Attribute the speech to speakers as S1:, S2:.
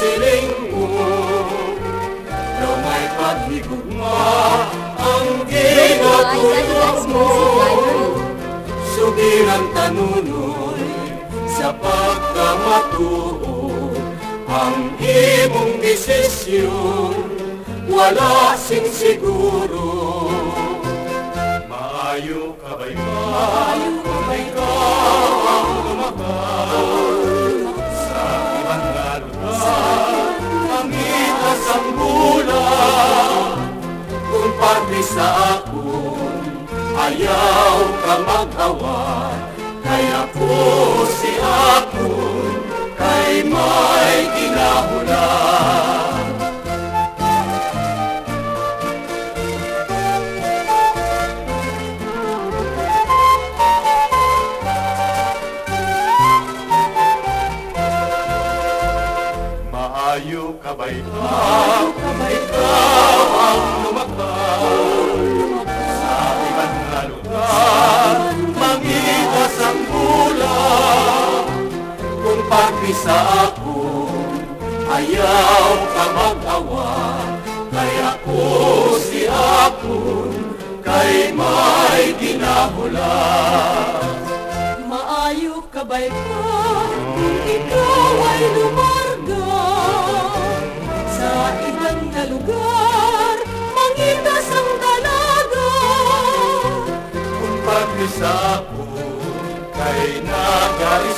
S1: siling mo, daw may paghigugma ang ginatulog mo. Sugin ang tanunoy sa pagkamatuo, ang imong desisyon wala sing siguro. Maayo ka ba'y ikaw ang lumahal sa ibang lugar, ang itas ang bulan. Kung pati sa akon ayaw ka mag-awat, kay ako si akon kay may ginahulan. Maayo ka ba ikaw ang lumakad sa ibang lugar, mangitas ang bulan. Kung pati sa akon ayaw ka mag-awat, kay ako si akon kay may ginahulan.
S2: Maayo ka ba ikaw kung ikaw ay lumarga sa ibang na lugar, mangitas ang dalaga.
S1: Kung pati sa akon kay nagari